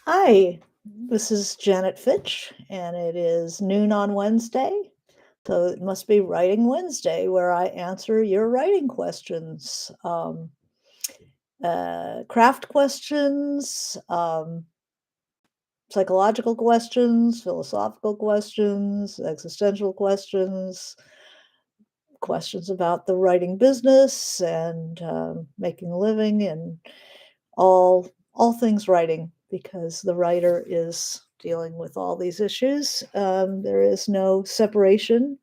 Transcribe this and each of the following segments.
Hi, this is Janet Fitch, and it is noon on Wednesday. So it must be Writing Wednesday, where I answer your writing questions, craft questions, psychological questions, philosophical questions, existential questions, questions about the writing business and making a living, and all things writing, because the writer is dealing with all these issues. There is no separation,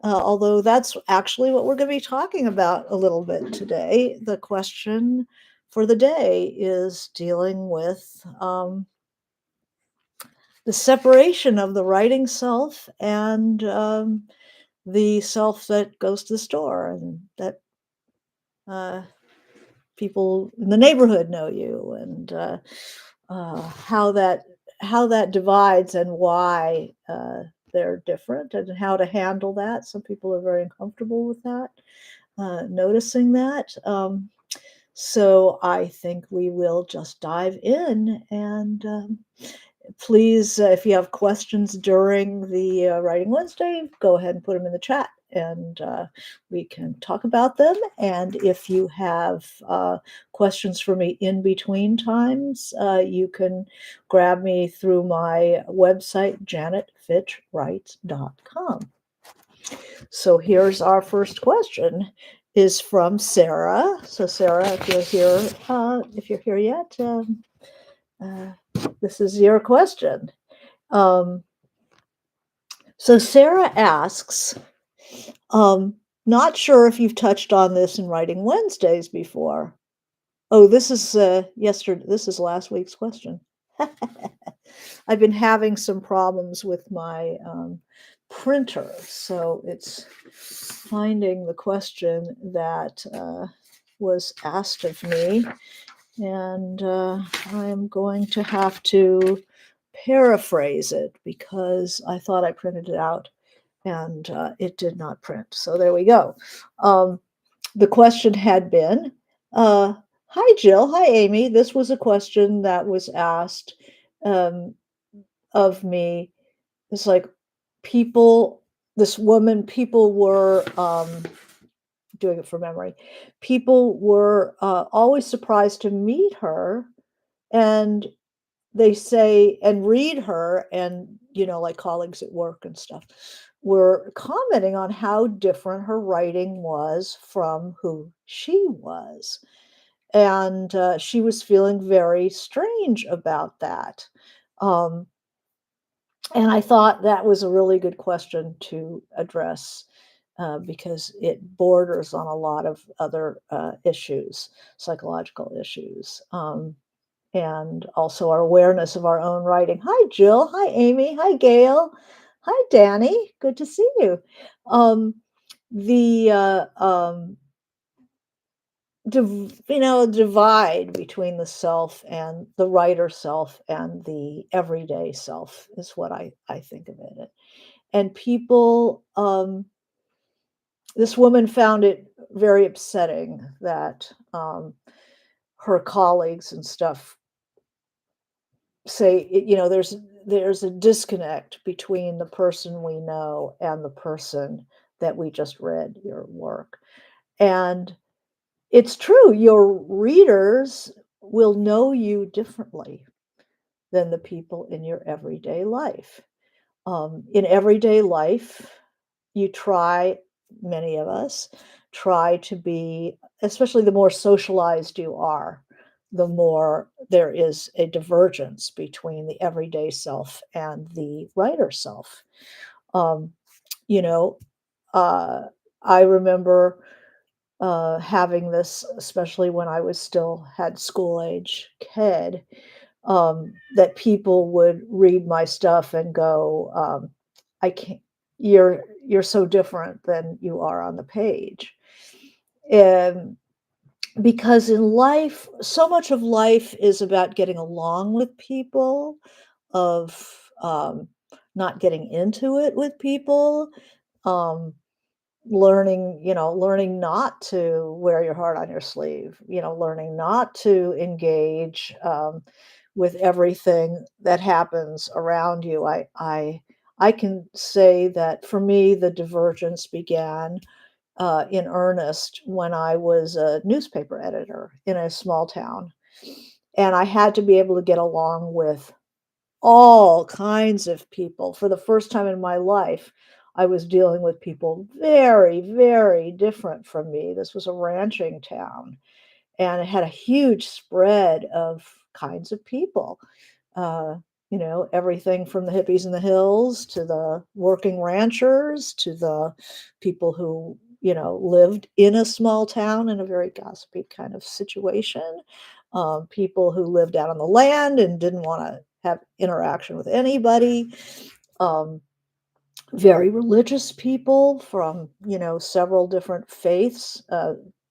although that's actually what we're going to be talking about a little bit today. The question for the day is dealing with the separation of the writing self and the self that goes to the store and that uh, people in the neighborhood know you, and how that divides and why they're different, and how to handle that. Some people are very uncomfortable with that, noticing that. So I think we will just dive in, and please, if you have questions during the Writing Wednesday, go ahead and put them in the chat, and we can talk about them. And if you have questions for me in between times, you can grab me through my website, janetfitchwrites.com. So here's our first question, is from Sarah. So Sarah, if you're here yet, uh, this is your question. Um, so Sarah asks, not sure if you've touched on this in Writing Wednesdays before. Oh, this is yesterday. This is last week's question. I've been having some problems with my printer, so it's finding the question that was asked of me, and I'm going to have to paraphrase it because I thought I printed it out and it did not print. So there we go. The question had been, hi Jill, hi Amy. This was a question that was asked of me. It's like people were doing it from memory. People were always surprised to meet her, and they say and read her, and like colleagues at work and stuff were commenting on how different her writing was from who she was, and she was feeling very strange about that. um, and I thought that was a really good question to address, because it borders on a lot of other issues, psychological issues, and also our awareness of our own writing. Hi, Jill. Hi, Amy. Hi, Gail. Hi, Danny. Good to see you. The divide between the self and the writer self and the everyday self is what I think of it. And people, this woman found it very upsetting that her colleagues and stuff say, there's a disconnect between the person we know and the person that we just read your work. And it's true, your readers will know you differently than the people in your everyday life. In everyday life, you try, many of us try to be, especially the more socialized you are, the more there is a divergence between the everyday self and the writer self. Um, you know, uh, I remember having this, especially when I was still had school age kid, that people would read my stuff and go, I can't, you're so different than you are on the page. And because in life, so much of life is about getting along with people, of not getting into it with people, um, learning not to wear your heart on your sleeve, learning not to engage with everything that happens around you. I can say that for me, the divergence began in earnest when I was a newspaper editor in a small town, and I had to be able to get along with all kinds of people. For the first time in my life, I was dealing with people very, very different from me. This was a ranching town, and it had a huge spread of kinds of people. Uh, everything from the hippies in the hills to the working ranchers to the people who, lived in a small town in a very gossipy kind of situation. People who lived out on the land and didn't want to have interaction with anybody. Um, Very religious people from, several different faiths,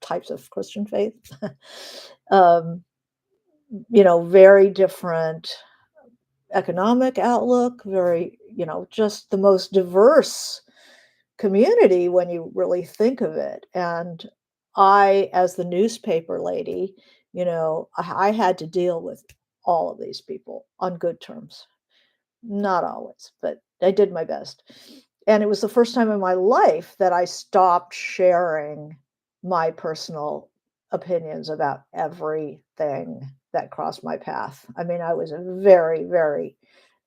types of Christian faith. um, very different economic outlook, very, just the most diverse community when you really think of it. And I, as the newspaper lady, I had to deal with all of these people on good terms. Not always, but I did my best. And it was the first time in my life that I stopped sharing my personal opinions about everything that crossed my path. I mean, I was a very, very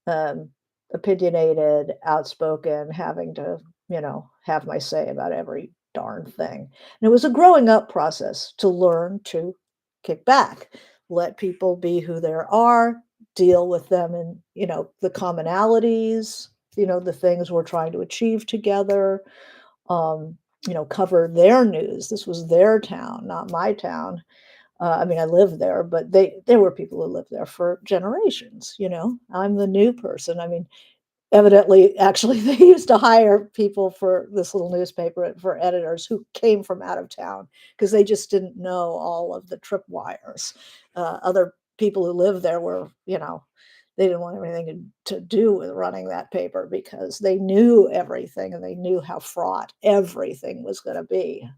um, opinionated, outspoken, having to, have my say about every darn thing. And it was a growing up process to learn to kick back, let people be who they are, deal with them and, the commonalities, the things we're trying to achieve together, um, cover their news. This was their town, not my town. I mean, I lived there, but there were people who lived there for generations. I'm the new person. I mean, evidently, actually, they used to hire people for this little newspaper for editors who came from out of town because they just didn't know all of the tripwires. Other people who lived there were, they didn't want anything to do with running that paper because they knew everything and they knew how fraught everything was going to be,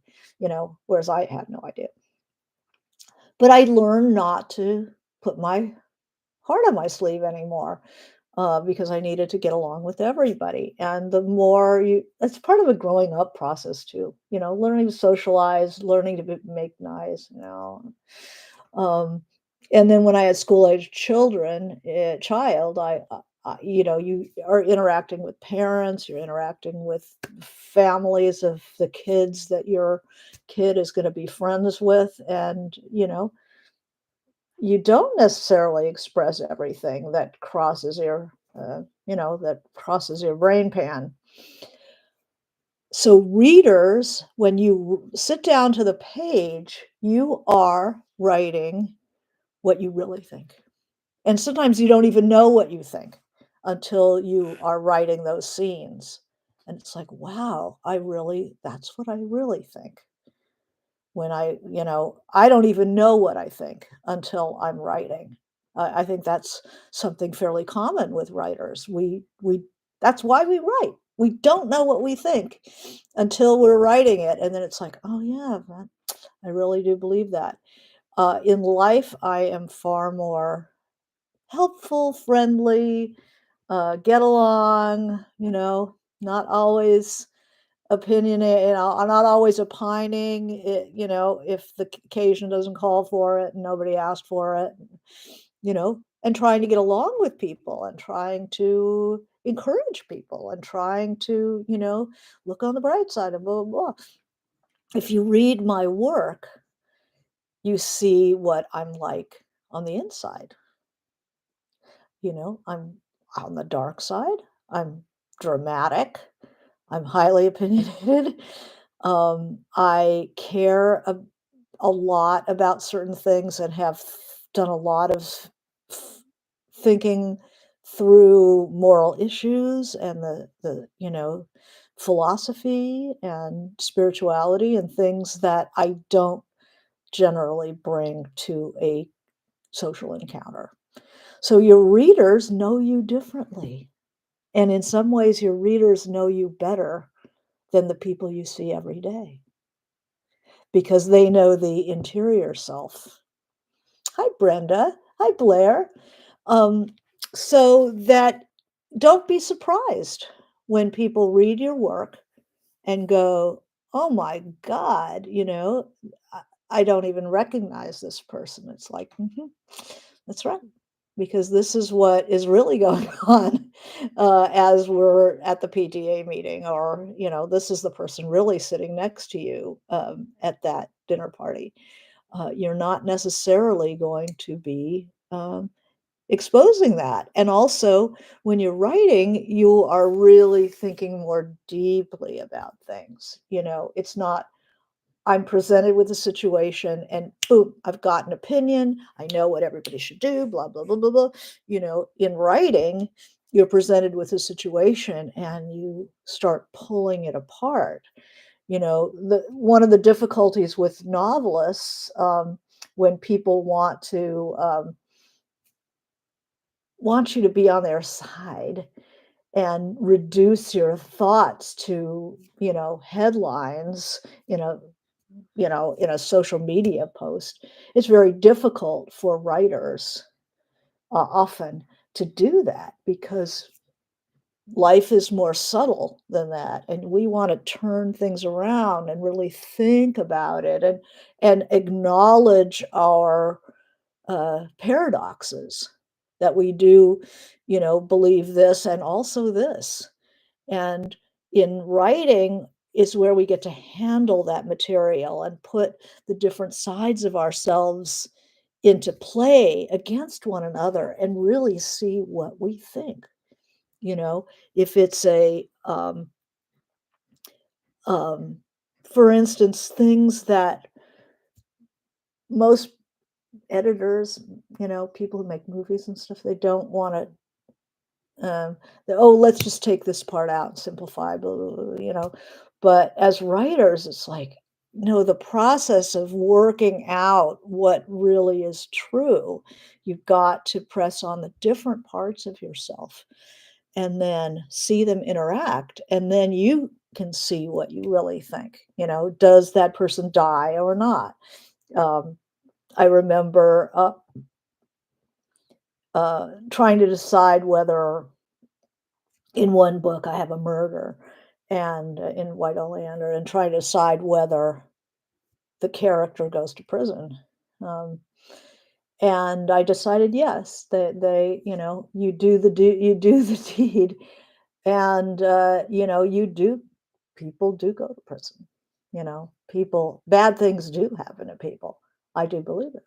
whereas I had no idea. But I learned not to put my heart on my sleeve anymore, because I needed to get along with everybody. And the more you, it's part of a growing up process too, learning to socialize, learning to make nice, Um, and then when I had school age child, you are interacting with parents, you're interacting with families of the kids that your kid is going to be friends with. And, you don't necessarily express everything that crosses your brain pan. So readers, when you sit down to the page, you are writing what you really think. And sometimes you don't even know what you think until you are writing those scenes. And it's like, wow, that's what I really think. When I don't even know what I think until I'm writing. I think that's something fairly common with writers. We That's why we write. We don't know what we think until we're writing it, and then it's like, oh yeah, I really do believe that. In life, I am far more helpful, friendly, get along. Not always I'm not always opining, if the occasion doesn't call for it and nobody asked for it, and trying to get along with people and trying to encourage people and trying to, look on the bright side and blah, blah, blah. If you read my work, you see what I'm like on the inside. I'm on the dark side. I'm dramatic. I'm highly opinionated. I care a lot about certain things and have done a lot of f- thinking through moral issues and the philosophy and spirituality and things that I don't generally bring to a social encounter. So your readers know you differently. And in some ways, your readers know you better than the people you see every day because they know the interior self. Hi, Brenda. Hi, Blair. Um, so that don't be surprised when people read your work and go, "Oh my god," "I I don't even recognize this person." It's like, "Mhm, that's right, because this is what is really going on, as we're at the PTA meeting, or, this is the person really sitting next to you, at that dinner party." You're not necessarily going to be, exposing that. And also, when you're writing, you are really thinking more deeply about things. It's not, I'm presented with a situation and boom, I've got an opinion. I know what everybody should do, blah, blah, blah, blah, blah. In writing, you're presented with a situation and you start pulling it apart. One of the difficulties with novelists, when people want you to be on their side and reduce your thoughts to, headlines, in a social media post. It's very difficult for writers, often, to do that because life is more subtle than that, and we want to turn things around and really think about it and acknowledge our paradoxes, that we do, believe this and also this. And in writing is where we get to handle that material and put the different sides of ourselves into play against one another and really see what we think. You know, if it's um, for instance, things that most editors, people who make movies and stuff, they don't want to. Oh, let's just take this part out and simplify, blah, blah, blah, But as writers, it's like, no, the process of working out what really is true, you've got to press on the different parts of yourself and then see them interact. And then you can see what you really think. Does that person die or not? Um, I remember trying to decide whether in one book I have a murder and in White Oleander, and trying to decide whether the character goes to prison. Um, and I decided yes, that you do the deed, and you do. People do go to prison. People, bad things do happen to people. I do believe it.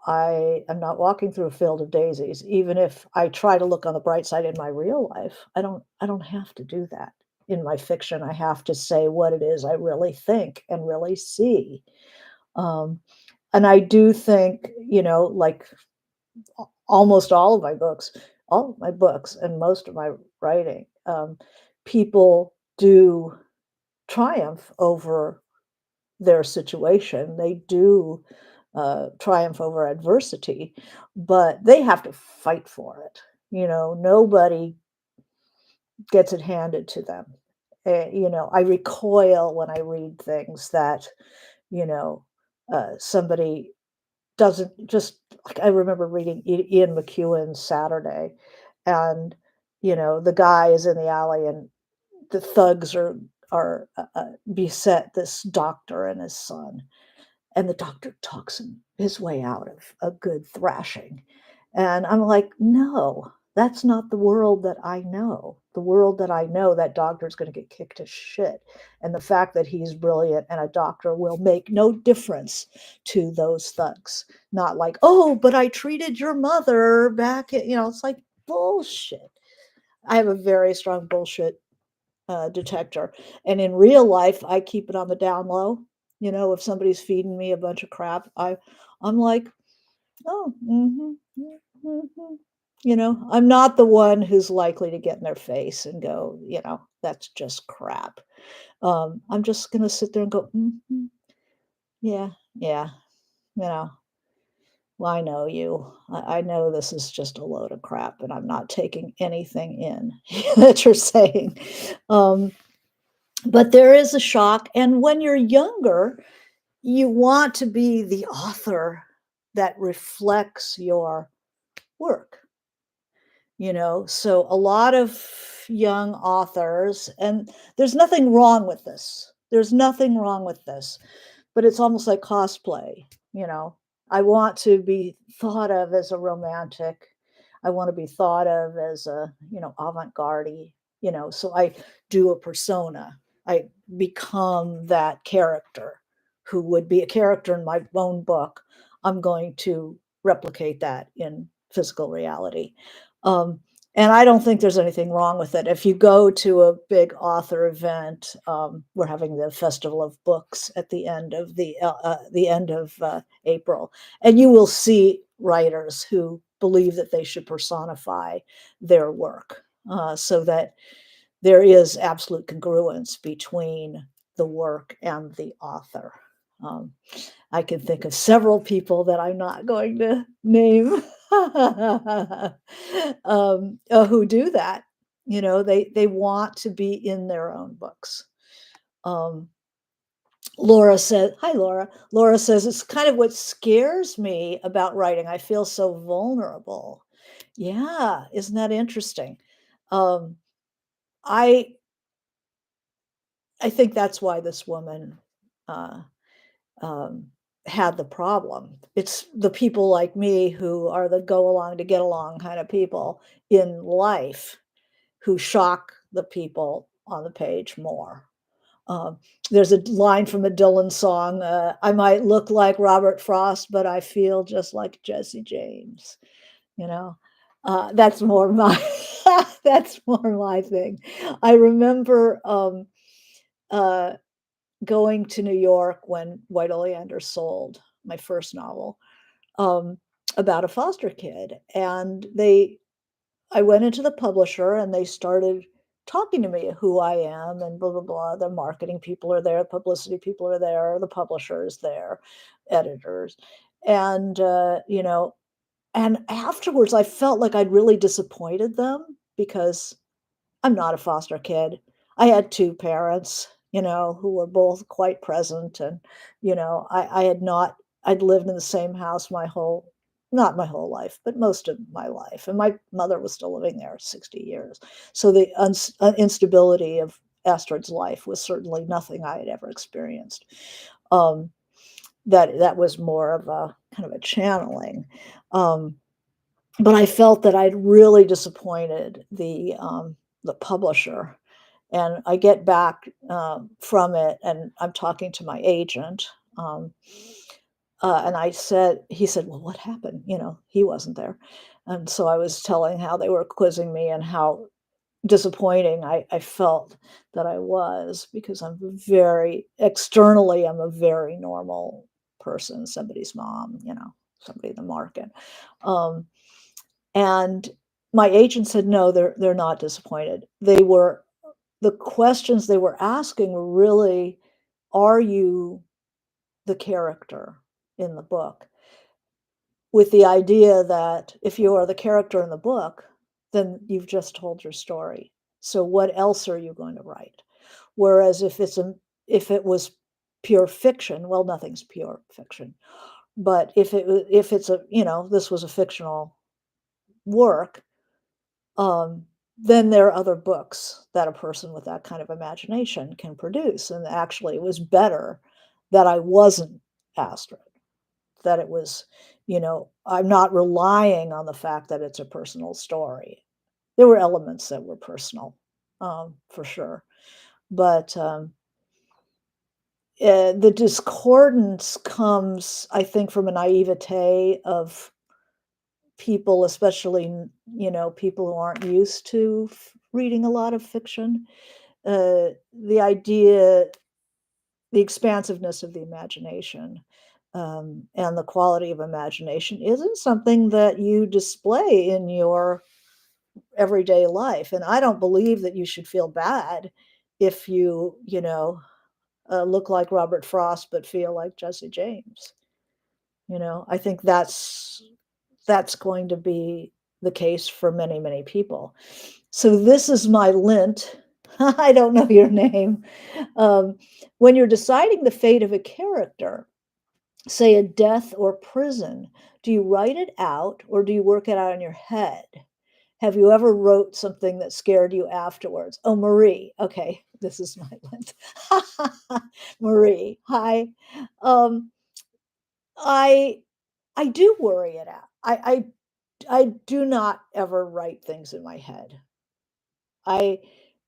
I am not walking through a field of daisies, even if I try to look on the bright side in my real life. I don't have to do that. In my fiction, I have to say what it is I really think and really see. Um, and I do think, like almost all of my books and most of my writing, people do triumph over their situation. They do triumph over adversity, but they have to fight for it. Nobody gets it handed to them. I recoil when I read things that, you know, somebody doesn't just like. I remember reading Ian McEwan's Saturday, and the guy is in the alley, and the thugs are beset this doctor and his son, and the doctor talks his way out of a good thrashing. And I'm like, no, that's not the world that I know. The world that I know, that doctor is going to get kicked to shit. And the fact that he's brilliant and a doctor will make no difference to those thugs. Not like, oh, but I treated your mother back at, it's like bullshit. I have a very strong bullshit detector. And in real life, I keep it on the down low. If somebody's feeding me a bunch of crap, I'm like, oh, I'm not the one who's likely to get in their face and go, that's just crap. I'm just gonna sit there and go, yeah, yeah, you know, well, I know you. I know this is just a load of crap, and I'm not taking anything in that you're saying. Um, But there is a shock, and when you're younger, you want to be the author that reflects your work. So a lot of young authors, and there's nothing wrong with this. There's nothing wrong with this, but it's almost like cosplay, you know. I want to be thought of as a romantic. I want to be thought of as a, avant-garde, so I do a persona. I become that character who would be a character in my own book. I'm going to replicate that in physical reality. Um, and I don't think there's anything wrong with it. If you go to a big author event, we're having the Festival of Books at the end of April, and you will see writers who believe that they should personify their work, so that there is absolute congruence between the work and the author. Um, I can think of several people that I'm not going to name who do that. They want to be in their own books. Um, Laura said, "Hi, Laura." Laura says, "It's kind of what scares me about writing. I feel so vulnerable." Yeah, isn't that interesting? Um, I I think that's why this woman uh, um, had the problem. It's the people like me who are the go along to get along kind of people in life who shock the people on the page more. Um, there's a line from a Dylan song, I might look like Robert Frost, but I feel just like Jesse James, you know? That's more my that's more my thing. I remember uh, going to New York when White Oleander sold my first novel, um, about a foster kid, and I went into the publisher and they started talking to me who I am and blah blah blah. The marketing people are there, publicity people are there, the publisher is there, editors, and and afterwards I felt like I'd really disappointed them because I'm not a foster kid. I had 2 parents, who were both quite present, and, I had not I'd lived in the same house my whole not my whole life, but most of my life, and my mother was still living there 60 years. So the instability of Astrid's life was certainly nothing I had ever experienced. Um, that was more of a kind of a channeling. Um, but I felt that I'd really disappointed the publisher, and I get back, from it, and I'm talking to my agent, and he said, "Well, what happened?" He wasn't there, and so I was telling how they were quizzing me and how disappointing I felt that I was because I'm a very normal person, somebody's mom, somebody in the market, um and my agent said, "No, they're not disappointed." The questions they were asking were really, "Are you the character in the book?" With the idea that if you are the character in the book, then you've just told your story. So what else are you going to write? Whereas if it was pure fiction, well, nothing's pure fiction. But if it's this was a fictional work, um, then there are other books that a person with that kind of imagination can produce. And actually, it was better that I wasn't Astrid, that it was, I'm not relying on the fact that it's a personal story. There were elements that were personal, for sure. But the discordance comes, I think, from a naivete of people, especially, people who aren't used to reading a lot of fiction. The idea, the expansiveness of the imagination, and the quality of imagination isn't something that you display in your everyday life. And I don't believe that you should feel bad if look like Robert Frost but feel like Jesse James. I think that's going to be the case for many, many people. So this is my lint. I don't know your name. Um, when you're deciding the fate of a character, say a death or prison, do you write it out or do you work it out in your head? Have you ever wrote something that scared you afterwards? Oh, Marie. Okay, this is my lens. Marie, hi. Um, I I do worry it out. I do not ever write things in my head. I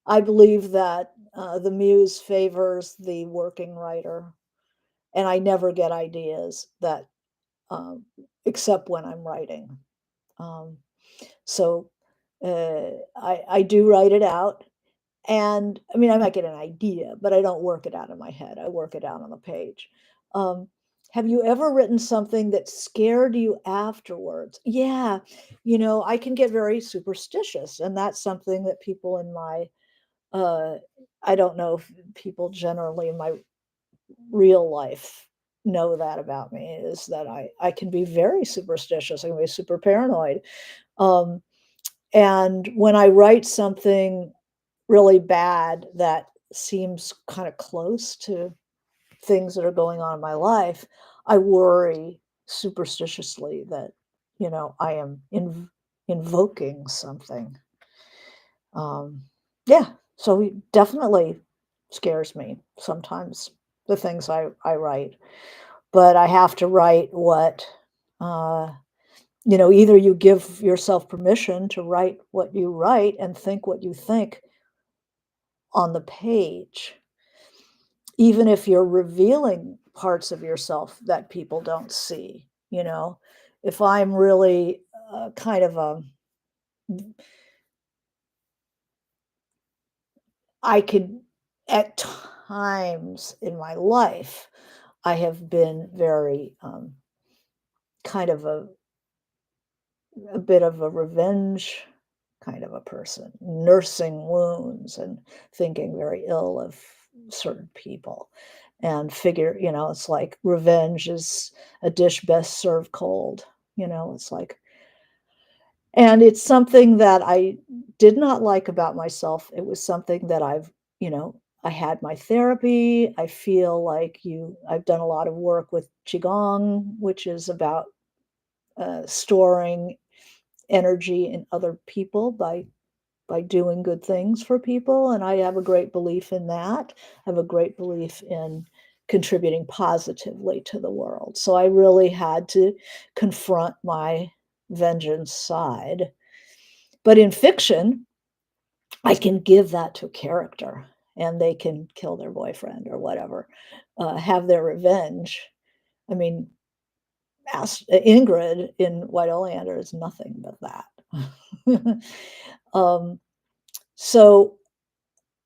I believe that the muse favors the working writer, and I never get ideas that um, except when I'm writing. Um, so I do write it out, and I mean I might get an idea, but I don't work it out in my head. I work it out on the page. Um, have you ever written something that scared you afterwards? Yeah, I can get very superstitious, and that's something that people in my uh, I don't know if people generally in my real life know that about me is that I can be very superstitious. I can be super paranoid. Um, and when I write something really bad that seems kind of close to things that are going on in my life, I worry superstitiously that, I am invoking something. Um, yeah, so it definitely scares me sometimes, the things I write. But I have to write what, uh, either you give yourself permission to write what you write and think what you think on the page, even if you're revealing parts of yourself that people don't see, you know? If I'm really kind of a I could at times in my life, I have been very, kind of a bit of a revenge kind of a person, nursing wounds and thinking very ill of certain people. And it's like revenge is a dish best served cold. It's like, and it's something that I did not like about myself. It was something that I had my therapy. I feel like I've done a lot of work with Qigong, which is about storing energy in other people by doing good things for people, and I have a great belief in that. I have a great belief in contributing positively to the world. So I really had to confront my vengeance side. But in fiction, I can give that to a character and they can kill their boyfriend or whatever, have their revenge. I mean, Ingrid in White Oleander is nothing but that. um, so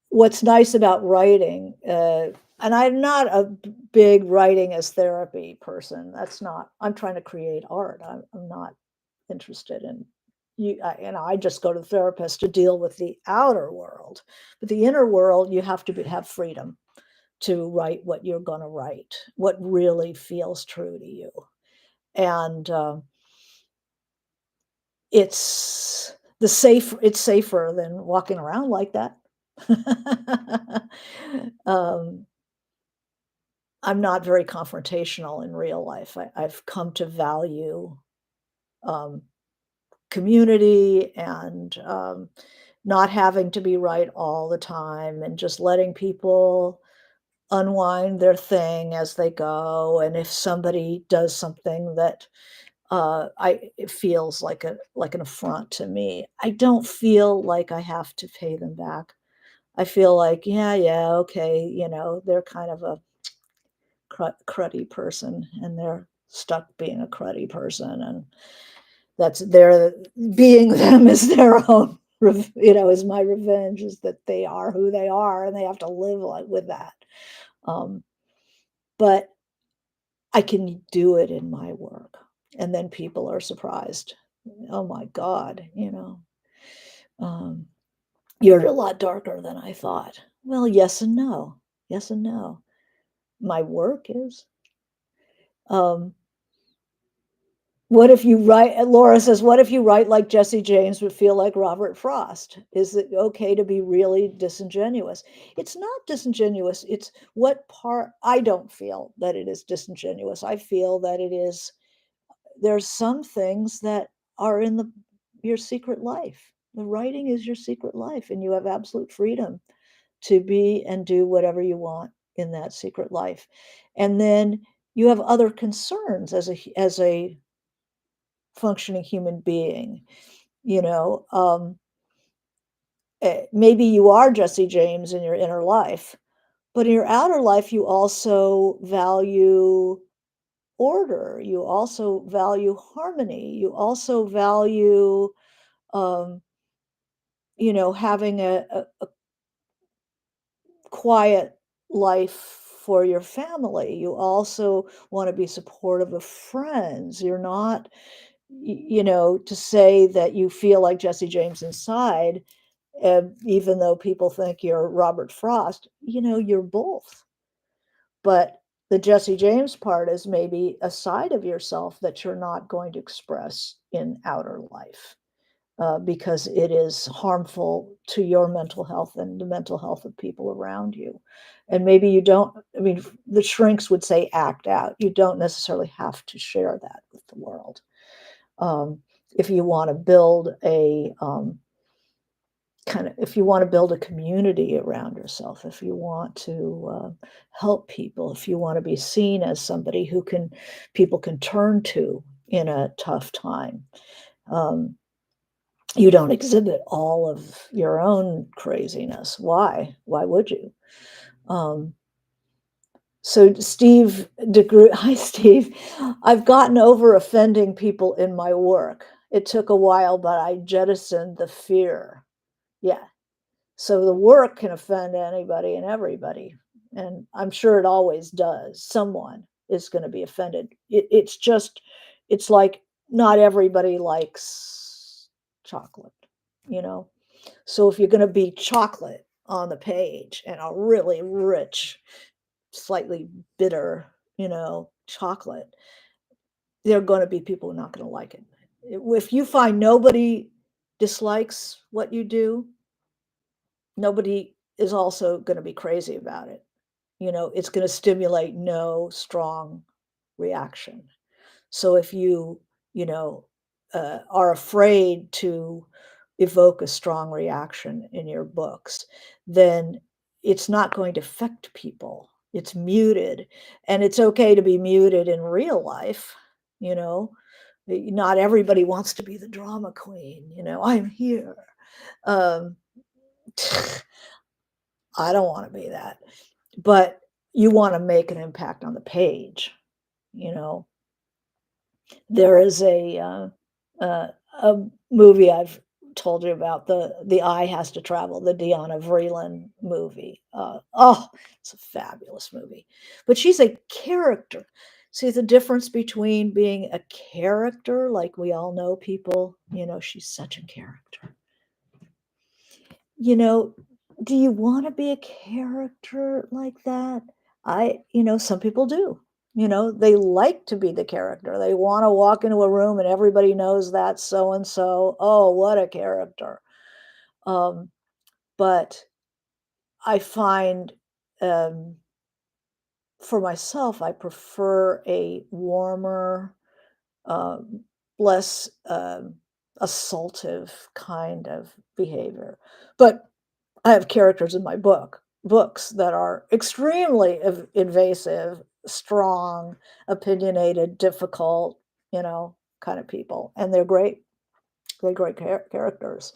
what's nice about writing, and I'm not a big writing as therapy person. That's not. I'm trying to create art. I'm not interested in I just go to the therapist to deal with the outer world, but the inner world, you have to have freedom to write what you're going to write, what really feels true to you, and it's safer than walking around like that. um, I'm not very confrontational in real life. I've come to value um, community and not having to be right all the time and just letting people unwind their thing as they go. And if somebody does something that it feels like an affront to me, I don't feel like I have to pay them back. I feel like, yeah, yeah, okay, they're kind of a cruddy person and they're stuck being a cruddy person, and that's their being them is their own is my revenge, is that they are who they are and they have to live like with that. um, but I can do it in my work, and then people are surprised. Oh my god, um, you're a lot darker than I thought. Well, yes and no. Yes and no. My work is. um, What if you write Laura says, "What if you write like Jesse James but feel like Robert Frost? Is it okay to be really disingenuous?" It's not disingenuous, it's what part I don't feel that it is disingenuous. I feel that it is there's some things that are in your secret life. The writing is your secret life, and you have absolute freedom to be and do whatever you want in that secret life. And then you have other concerns as a functioning human being, you know. Maybe you are Jesse James in your inner life, but in your outer life, you also value order. You also value harmony. You also value, um, having a quiet life for your family. You also want to be supportive of friends. You're not, to say that you feel like Jesse James inside, even though people think you're Robert Frost, you're both. But the Jesse James part is maybe a side of yourself that you're not going to express in outer life, because it is harmful to your mental health and the mental health of people around you. And maybe you don't, I mean, the shrinks would say act out. You don't necessarily have to share that with the world. Um, if you want to build if you want to build a community around yourself, if you want to help people, if you want to be seen as somebody people can turn to in a tough time, um, you don't exhibit all of your own craziness. Why would you? um, so Steve DeGroot, hi Steve, I've gotten over offending people in my work. It took a while, but I jettisoned the fear. Yeah. So the work can offend anybody and everybody. And I'm sure it always does. Someone is going to be offended. It's like not everybody likes chocolate, you know? So if you're going to be chocolate on the page and a really rich, slightly bitter, chocolate, there are going to be people who are not going to like it. If you find nobody dislikes what you do, nobody is also going to be crazy about it. It's going to stimulate no strong reaction. So if you know, are afraid to evoke a strong reaction in your books, then it's not going to affect people. It's muted, and it's okay to be muted in real life. You know, not everybody wants to be the drama queen. I'm here. Um, I don't want to be that, but you want to make an impact on the page. You know, there is a movie I've told you about, the Eye Has to Travel, the Deanna Vreeland movie. Oh, it's a fabulous movie, but she's a character. See the difference between being a character, like we all know people. She's such a character. you know, do you want to be a character like that? Some people do. They like to be the character. They want to walk into a room and everybody knows that's so and so. Oh, what a character. Um, but I find, um, for myself, I prefer a warmer, um, less assaultive kind of behavior. But I have characters in my books that are extremely invasive, strong, opinionated, difficult, kind of people, and they're great. They're great characters.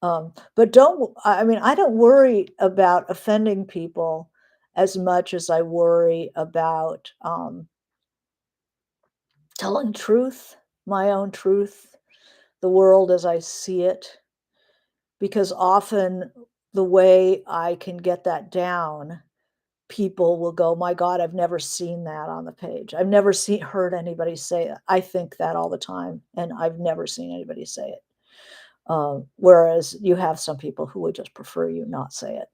But I don't worry about offending people as much as I worry about telling truth, my own truth, the world as I see it, because often the way I can get that down, people will go, "My God, I've never seen that on the page. I've never heard anybody say it. I think that all the time, and I've never seen anybody say it." Whereas you have some people who would just prefer you not say it.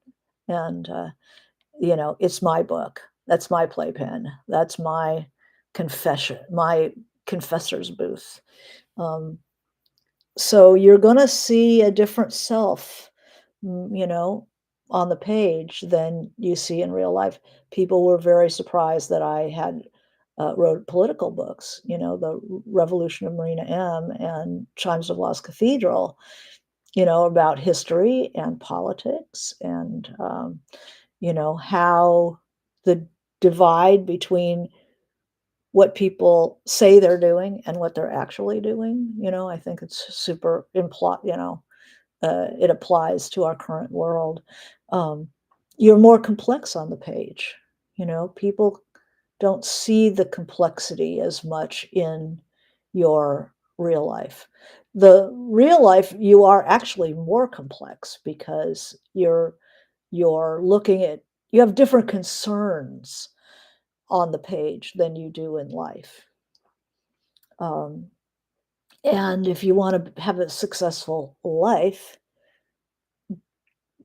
And, it's my book. That's my playpen. That's my confession, my confessor's booth. Um, so you're gonna see a different self, you know, on the page than you see in real life. People were very surprised that I had wrote political books, you know, the Revolution of Marina M and Chimes of Lost Cathedral, you know, about history and politics and, you know, how the divide between what people say they're doing and what they're actually doing, you know, I think it's super you know, it applies to our current world. Um, you're more complex on the page, you know, people don't see the complexity as much in your real life. The real life, you are actually more complex because you're looking at you have different concerns on the page than you do in life. Um, and if you want to have a successful life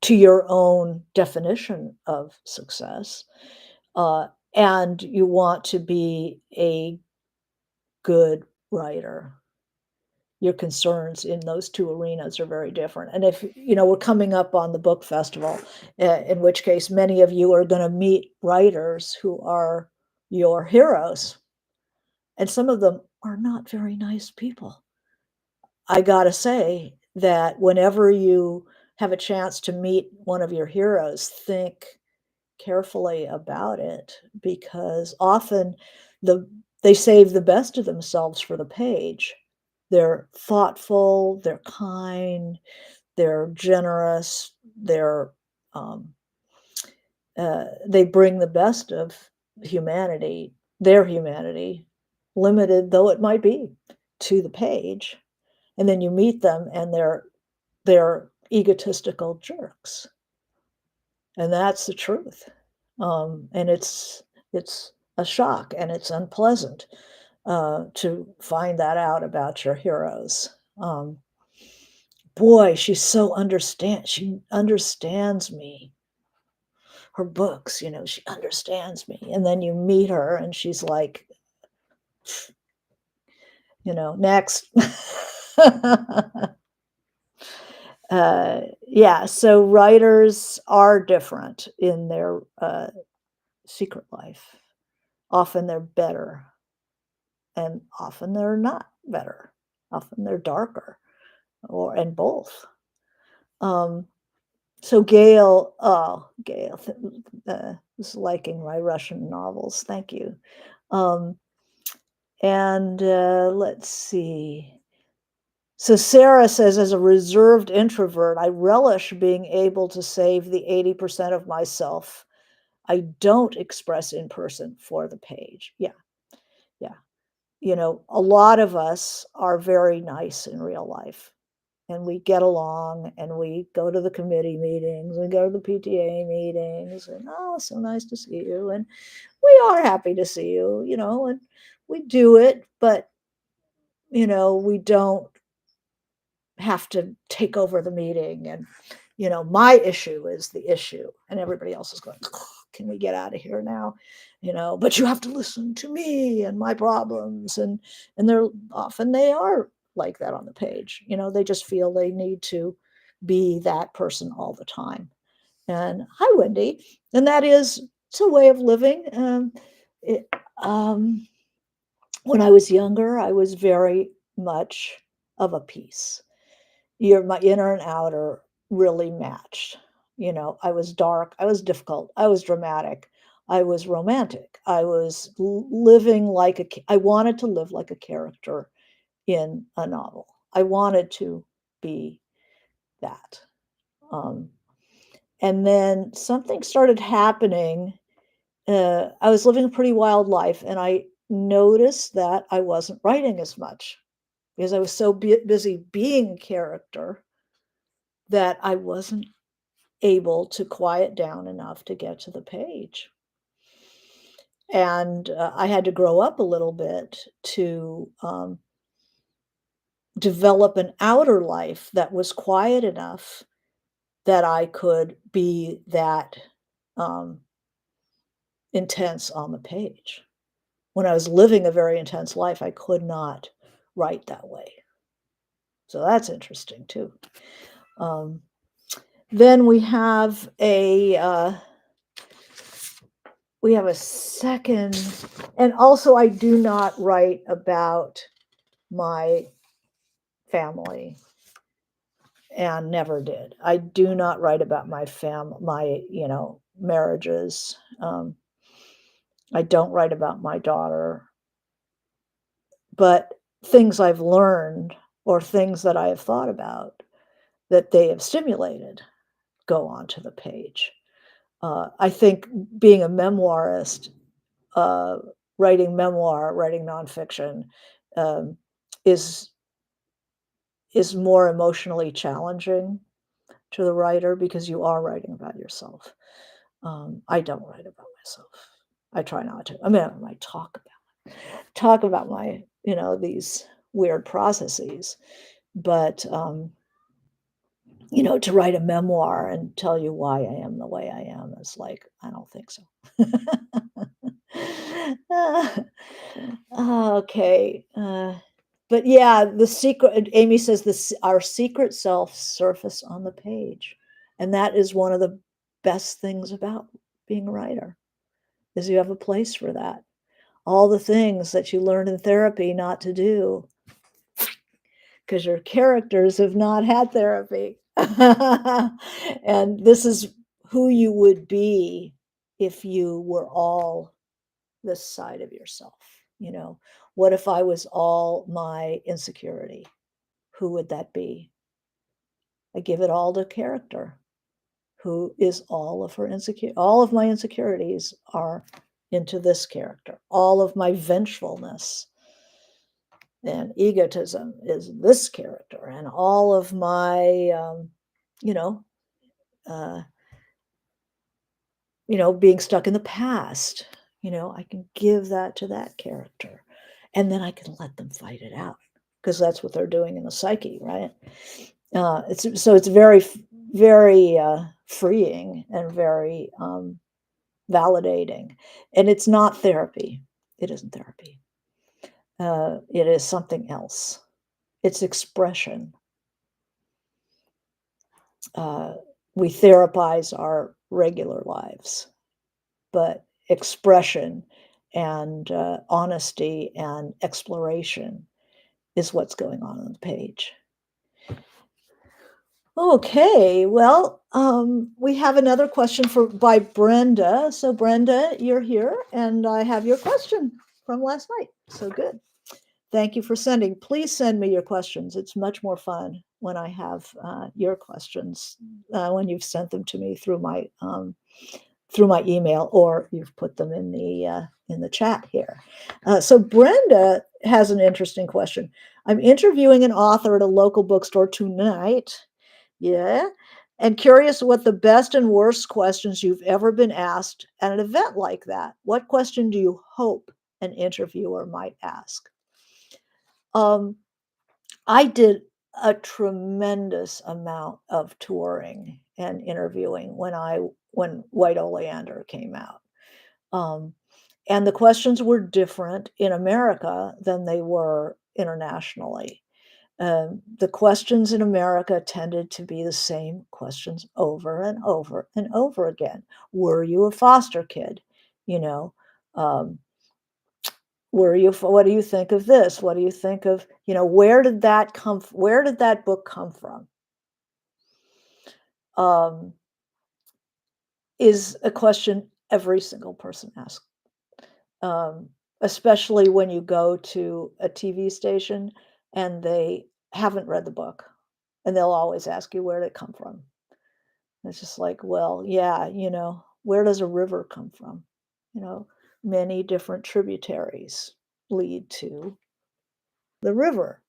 to your own definition of success, uh, and you want to be a good writer, your concerns in those two arenas are very different. And if, you know, we're coming up on the book festival, in which case many of you are going to meet writers who are your heroes, and some of them are not very nice people. I got to say that whenever you have a chance to meet one of your heroes, think carefully about it because often the they save the best of themselves for the page. They're thoughtful, they're kind, they're generous, um, they bring the best of humanity, their humanity, limited though it might be, to the page. And then you meet them and they're egotistical jerks. And that's the truth. And it's a shock and it's unpleasant to find that out about your heroes. Boy, she understands me. Her books, you know, she understands me. And then you meet her and she's like, you know, next. Yeah, so writers are different in their secret life. Often they're better, and often they're not better. Often they're darker, or and both. Um, so Gail is liking my Russian novels. Thank you. Um, and let's see. So Sarah says, as a reserved introvert, I relish being able to save the 80% of myself I don't express in person for the page. Yeah, yeah. You know, a lot of us are very nice in real life and we get along and we go to the committee meetings, we go to the PTA meetings, and oh, so nice to see you. And we are happy to see you, you know, and we do it, but, you know, we don't have to take over the meeting and you know my issue is the issue and everybody else is going, can we get out of here now, you know, but you have to listen to me and my problems, and they're often they are like that on the page, you know, they just feel they need to be that person all the time. And hi Wendy, and that is it's a way of living. It, um, when I was younger I was very much of a piece, my inner and outer really matched. You know, I was dark, I was difficult, I was dramatic, I was romantic, I was living like I wanted to live like a character in a novel. I wanted to be that. Um, and then something started happening. I was living a pretty wild life, and I noticed that I wasn't writing as much because I was so busy being a character that I wasn't able to quiet down enough to get to the page. And I had to grow up a little bit to develop an outer life that was quiet enough that I could be that um, intense on the page. When I was living a very intense life, I could not write that way. So that's interesting too. Um, then we have a second, and also I do not write about my family and never did. I do not write about my, marriages. I don't write about my daughter, but things I've learned or things that I have thought about that they have stimulated go onto the page. I think being a memoirist, uh, writing nonfiction, um, is more emotionally challenging to the writer because you are writing about yourself. I don't write about myself. I try not to. I mean, I might talk about my, these weird processes, but to write a memoir and tell you why I am the way I am is like, I don't think so. Okay. But yeah, the secret, Amy says this, our secret self surface on the page. And that is one of the best things about being a writer is you have a place for that. All the things that you learned in therapy not to do because your characters have not had therapy. And this is who you would be if you were all this side of yourself. You know, what if I was all my insecurity? Who would that be? I give it all to character, who is all of her insecure. All of my insecurities are into this character. All of my vengefulness and egotism is this character, and all of my, you know, uh, being stuck in the past. I can give that to that character, and then I can let them fight it out because that's what they're doing in the psyche, right? It's very freeing and very validating, and it's not therapy. It isn't therapy. It is something else. It's expression. uh, we therapize our regular lives, but expression and honesty and exploration is what's going on the page. Okay, well, we have another question by Brenda. So, Brenda, you're here, and I have your question from last night. So good. Thank you for sending. Please send me your questions. It's much more fun when I have your questions when you've sent them to me through my email or you've put them in the chat here. So Brenda has an interesting question. I'm interviewing an author at a local bookstore tonight. Yeah. And curious what the best and worst questions you've ever been asked at an event like that. What question do you hope an interviewer might ask? Um, I did a tremendous amount of touring and interviewing when White Oleander came out. Um, and the questions were different in America than they were internationally. The questions in America tended to be the same questions over and over and over again. Were you a foster kid? You know, um, what do you think of this? What do you think of, where did that book come from? Um, is a question every single person asks. Um, Especially when you go to a TV station and they haven't read the book, and they'll always ask you where did it come from. It's just like, well, yeah, where does a river come from? You know, many different tributaries lead to the river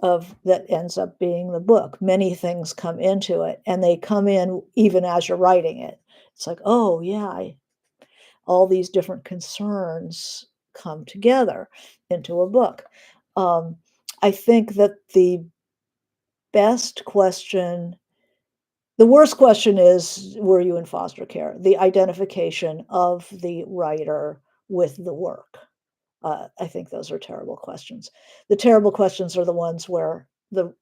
of that ends up being the book. Many things come into it, and they come in even as you're writing it. It's like, oh yeah, all these different concerns come together into a book. Um, I think that best question the worst question is, were you in foster care? The identification of the writer with the work. I think those are terrible questions. The terrible questions are the ones where the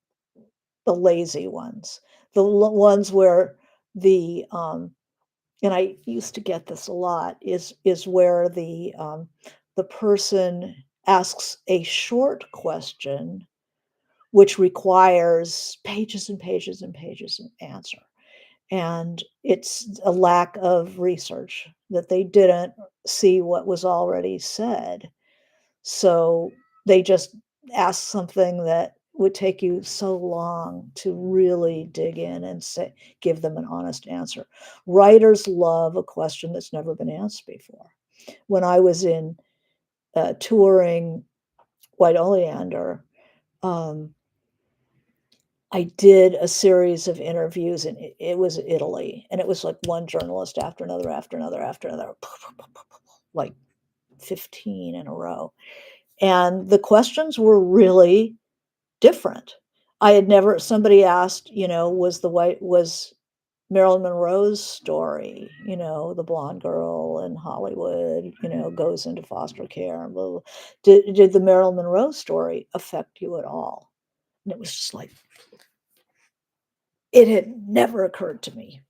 lazy ones, ones where the and I used to get this a lot, is where the person asks a short question which requires pages and pages and pages of answer. And it's a lack of research that they didn't see what was already said. So they just ask something that would take you so long to really dig in and say, give them an honest answer. Writers love a question that's never been asked before. When I was in touring White Oleander, um, I did a series of interviews, and it was Italy, and it was like one journalist after another, after another, after another, like 15 in a row. And the questions were really different. I had never somebody asked, was Marilyn Monroe's story, the blonde girl in Hollywood, goes into foster care and blah, blah. Did the Marilyn Monroe story affect you at all? And it was just like, it had never occurred to me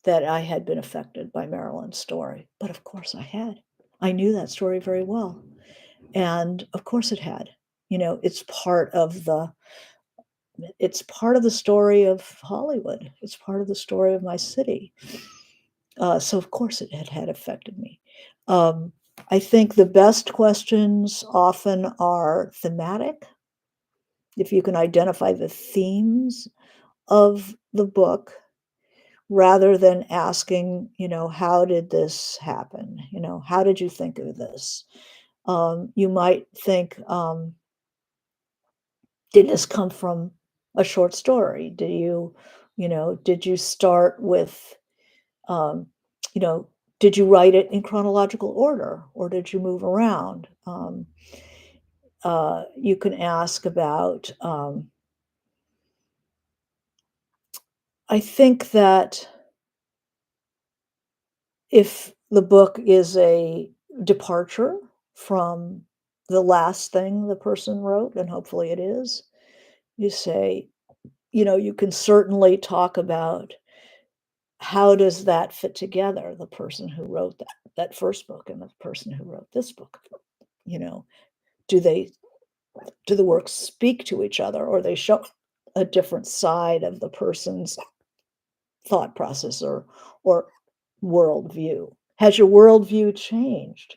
that I had been affected by Marilyn's story, but of course I had. I knew that story very well, and of course it had. It's part of the story of Hollywood. It's part of the story of my city. So of course it had affected me. Um, I think the best questions often are thematic. If you can identify the themes of the book, rather than asking, how did this happen? How did you think of this? You might think, did this come from a short story? Did you start with, um, you know, did you write it in chronological order or did you move around? You can ask about, I think that if the book is a departure from the last thing the person wrote, and hopefully it is, you say, you can certainly talk about how does that fit together, the person who wrote that first book and the person who wrote this book. You know, do they do the works speak to each other or they show a different side of the person's thought process or worldview? Has your worldview changed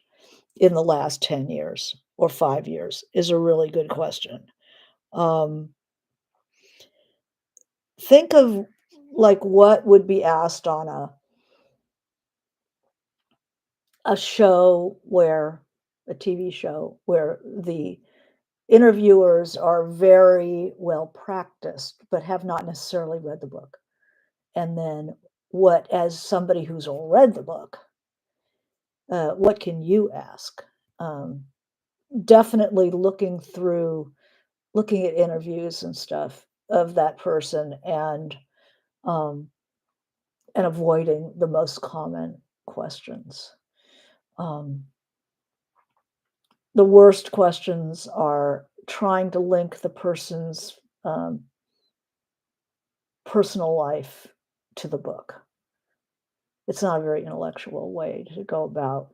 in the last 10 years or 5 years is a really good question. Um, think of like what would be asked on a show where a TV show where the interviewers are very well practiced but have not necessarily read the book. And then what as somebody who's read the book, what can you ask? Um, definitely looking at interviews and stuff of that person um, and avoiding the most common questions. Um, the worst questions are trying to link the person's personal life to the book. It's not a very intellectual way to go about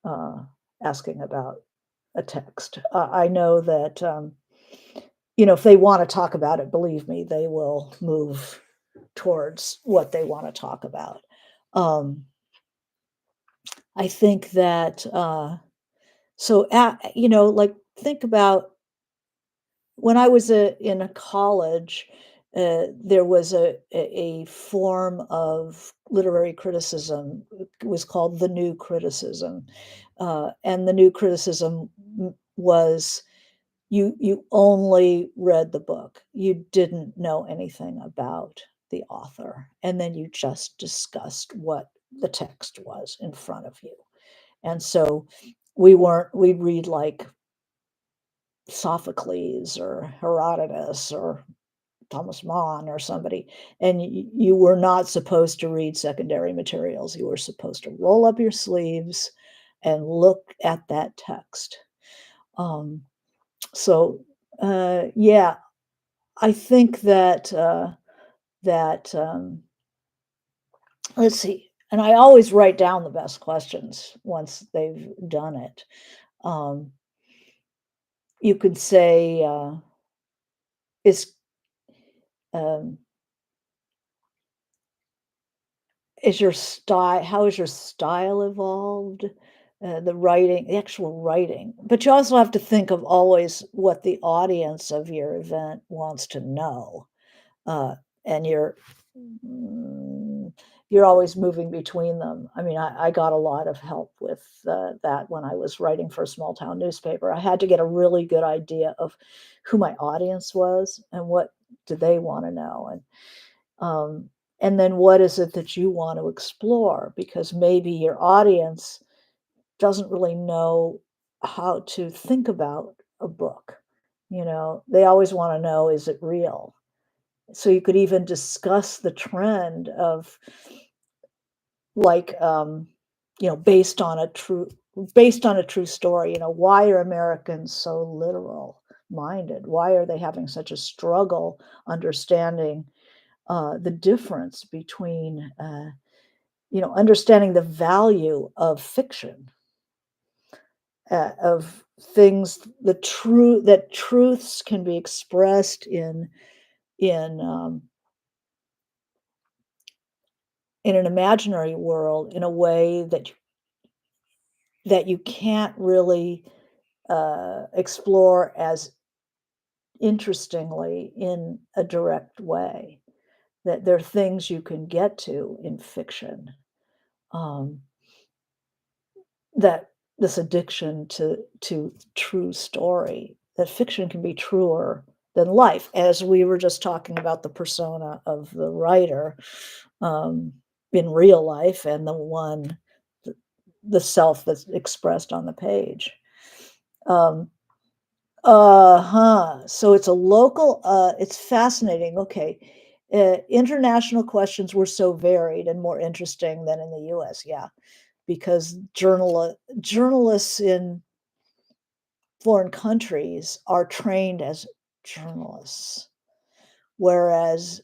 uh, asking about a text. I know that if they want to talk about it, believe me, they will move towards what they want to talk about. Um, I think that like think about when I was in a college. There was a form of literary criticism. It was called the New Criticism, and the New Criticism was you only read the book. You didn't know anything about the author, and then you just discussed what the text was in front of you. And so we'd read like Sophocles or Herodotus or Thomas Mann or somebody, and you were not supposed to read secondary materials. You were supposed to roll up your sleeves, and look at that text. Um, so, yeah, I think that, that, let's see, and I always write down the best questions once they've done it. Um, you could say, is, um, is your style how has your style evolved? The actual writing, but you also have to think of always what the audience of your event wants to know. Uh, and mm, you're always moving between them. I mean, I got a lot of help with, that when I was writing for a small town newspaper. I had to get a really good idea of who my audience was and what do they wanna know, um, and then what is it that you want to explore? Because maybe your audience doesn't really know how to think about a book, They always wanna know, is it real? So you could even discuss the trend of, like, based on a true story, why are Americans so literal minded? Why are they having such a struggle understanding, the difference between, understanding the value of fiction, of things, that truths can be expressed in in an imaginary world in a way that you can't really, explore as interestingly in a direct way. That there are things you can get to in fiction, um, that this addiction to true story, that fiction can be truer than life, as we were just talking about the persona of the writer, um, in real life and th the self that's expressed on the page. Um, uh-huh, so it's fascinating, okay. International questions were so varied and more interesting than in the US, yeah, because journalists in foreign countries are trained as journalists, whereas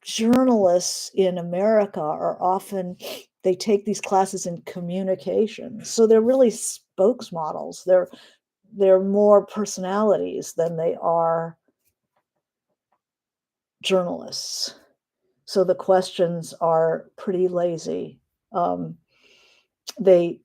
journalists in America are often they take these classes in communication, so they're really spokesmodels. They're more personalities than they are journalists. So the questions are pretty lazy. Um, they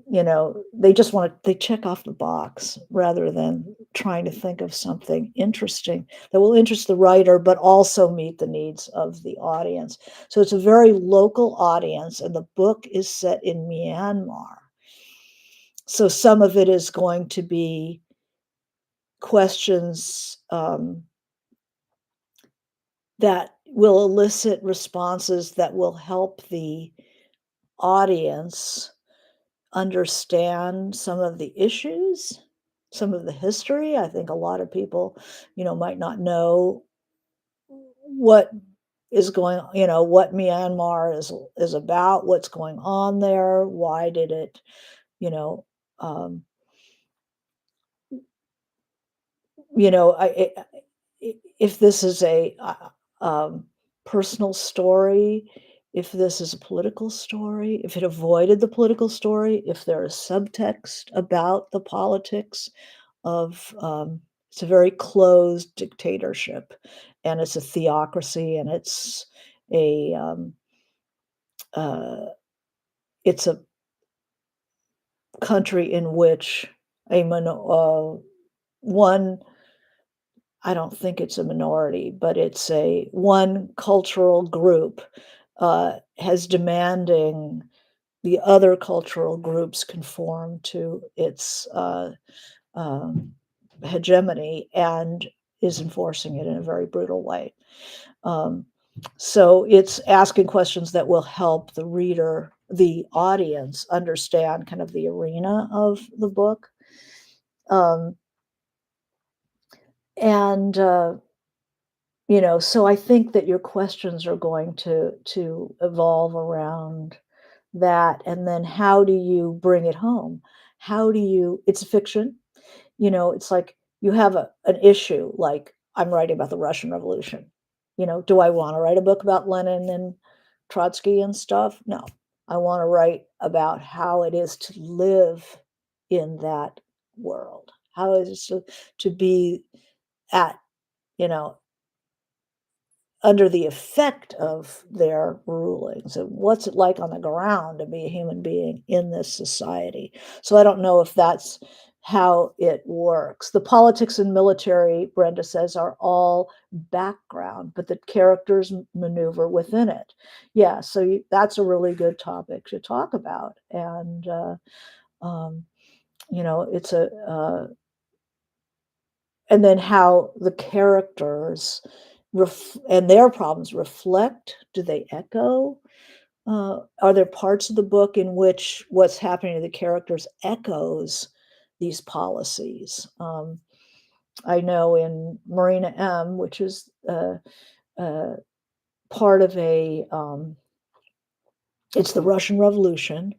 they just they check off the box rather than trying to think of something interesting that will interest the writer, but also meet the needs of the audience. So it's a very local audience, and the book is set in Myanmar. So some of it is going to be questions, that will elicit responses that will help the audience understand some of the issues, some of the history. I think a lot of people, might not know what is going on, what Myanmar is about, what's going on there, why did it, you know, um, if this is a personal story, if this is a political story, if it avoided the political story, if there is subtext about the politics of it's a very closed dictatorship, and it's a theocracy, and a um, uh, it's a country in which one I don't think it's a minority, but it's a one cultural group, has demanding the other cultural groups conform to its, um, hegemony and is enforcing it in a very brutal way. Um, so it's asking questions that will help the audience understand kind of the arena of the book. Um, and so I think that your questions are going to evolve around that, and then how do you bring it home? How do you it's fiction, it's like you have an issue, like I'm writing about the Russian Revolution. Do I want to write a book about Lenin and Trotsky and stuff? No. I want to write about how it is to live in that world. How it is to be at, you know, under the effect of their rulings, and what's it like on the ground to be a human being in this society. So I don't know if that's how it works. The politics and military, Brenda says, are all background, but the characters maneuver within it. Yeah, so that's a really good topic to talk about. And um, it's and then how the characters and their problems reflect. Do they echo? Are there parts of the book in which what's happening to the characters echoes these policies? I know in Marina M, which is uh, part of it's the Russian Revolution.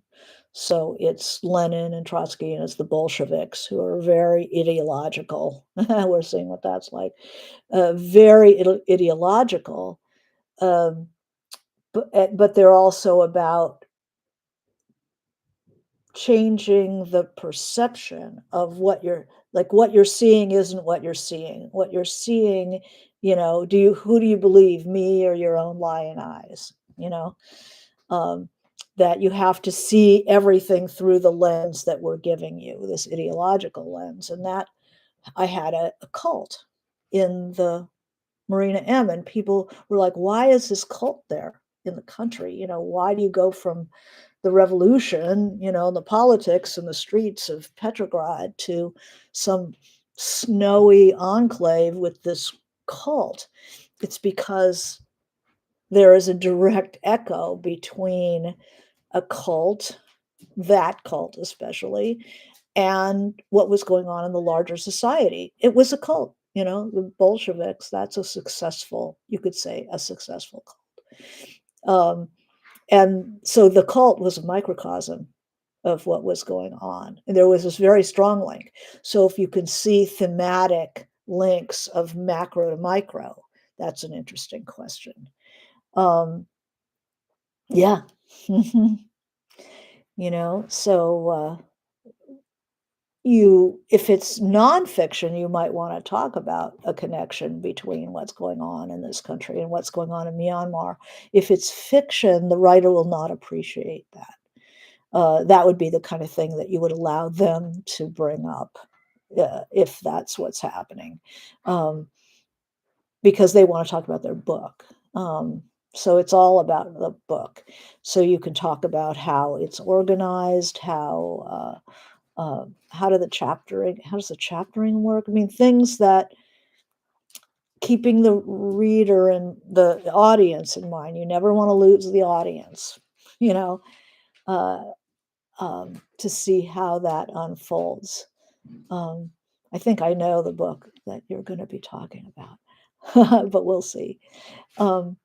So it's Lenin and Trotsky, and it's the Bolsheviks who are very ideological. We're seeing what that's like. Very ideological, um, but they're also about changing the perception of what you're seeing isn't what you're seeing. What you're seeing, who do you believe, me or your own lying eyes? Um, that you have to see everything through the lens that we're giving you, this ideological lens. And that I had a cult in the Marina M, and people were like, why is this cult there in the country? Why do you go from the revolution, the politics and the streets of Petrograd to some snowy enclave with this cult? It's because there is a direct echo between a cult, that cult especially, and what was going on in the larger society. It was a cult, the Bolsheviks, that's you could say, a successful cult. And so the cult was a microcosm of what was going on. And there was this very strong link. So if you can see thematic links of macro to micro, that's an interesting question. Yeah. So if it's nonfiction, you might want to talk about a connection between what's going on in this country and what's going on in Myanmar. If it's fiction, the writer will not appreciate that. That would be the kind of thing that you would allow them to bring up, if that's what's happening, because they want to talk about their book. So it's all about the book. So you can talk about how it's organized, how does the chaptering work? I mean, things that keeping the reader and the audience in mind. You never want to lose the audience, you know, uh, to see how that unfolds. I think I know the book that you're going to be talking about, but we'll see. Um,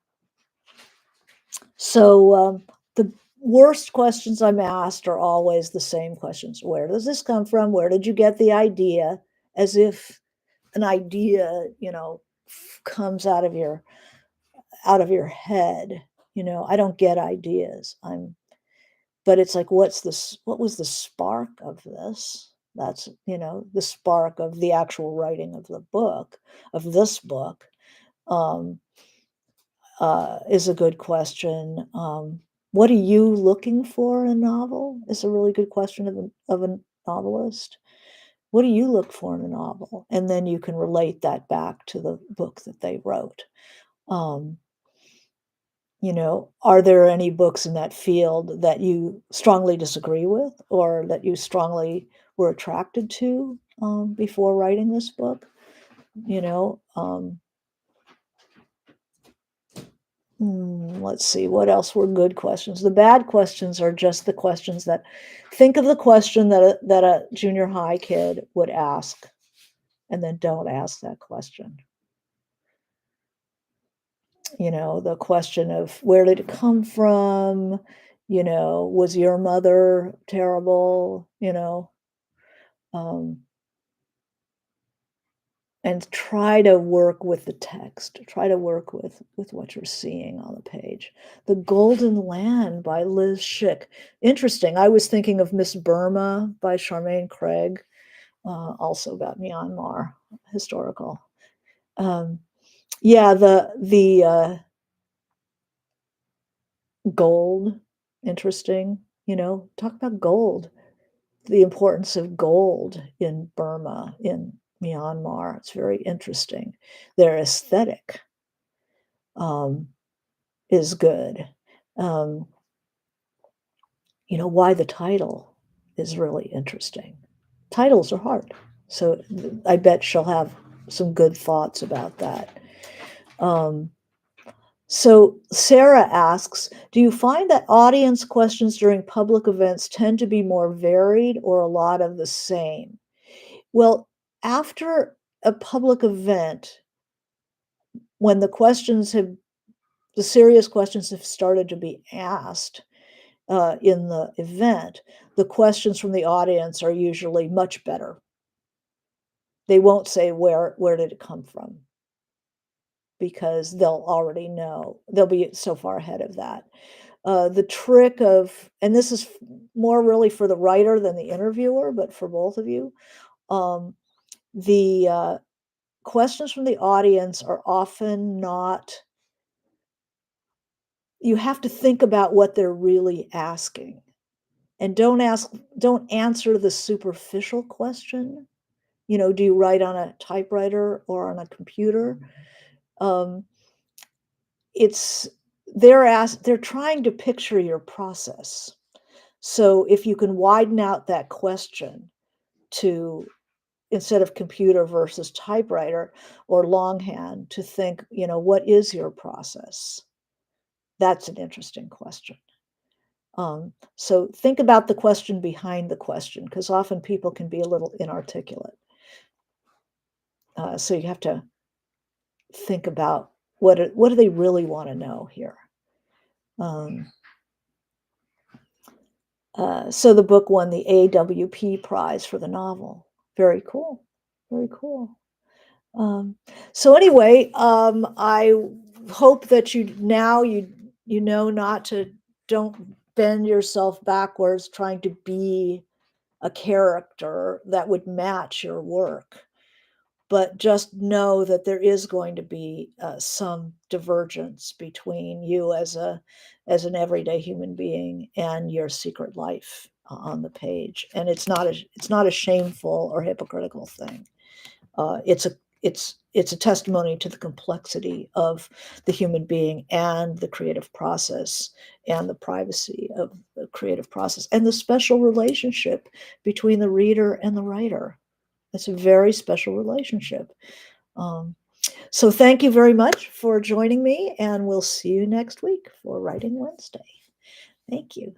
so the worst questions I'm asked are always the same questions. Where does this come from? Where did you get the idea? As if an idea, comes out of your head. I don't get ideas. But it's like, what was the spark of this? That's, the spark of the actual writing of the book, of this book, um, is a good question. What are you looking for in a novel? Is a really good question of a novelist. What do you look for in a novel? And then you can relate that back to the book that they wrote. Um, are there any books in that field that you strongly disagree with, or that you strongly were attracted to before writing this book? Let's see, what else were good questions? The bad questions are just the questions that think of the question that a junior high kid would ask, and then don't ask that question. The question of where did it come from? Was your mother terrible? Um, and try to work with the text. Try to work with what you're seeing on the page. The Golden Land by Liz Schick. Interesting. I was thinking of Miss Burma by Charmaine Craig, also about Myanmar, historical. Um, yeah, the gold, interesting. Talk about gold. The importance of gold in Burma, in Myanmar. It's very interesting. Their aesthetic um, is good. Um, why the title is really interesting. Titles are hard. So I bet she'll have some good thoughts about that. Um, so Sarah asks, do you find that audience questions during public events tend to be more varied or a lot of the same? Well, after a public event, when the serious questions have started to be asked in the event, the questions from the audience are usually much better. They won't say where did it come from, because they'll already know. They'll be so far ahead of that. The trick of, and this is more really for the writer than the interviewer, but for both of you, um, the questions from the audience are often not, you have to think about what they're really asking. And don't answer the superficial question. Do you write on a typewriter or on a computer? Um, it's they're trying to picture your process. So if you can widen out that question to, instead of computer versus typewriter or longhand, to think, what is your process? That's an interesting question. So think about the question behind the question, because often people can be a little inarticulate. So you have to think about what do they really want to know here. Um, so the book won the AWP prize for the novel. Very cool. Very cool. Um, so anyway, I hope that you know not to, don't bend yourself backwards trying to be a character that would match your work, but just know that there is going to be some divergence between you as an everyday human being and your secret life on the page, and it's not a shameful or hypocritical thing. It's a testimony to the complexity of the human being and the creative process and the privacy of the creative process and the special relationship between the reader and the writer. It's a very special relationship. Um, so thank you very much for joining me, and we'll see you next week for Writing Wednesday. Thank you.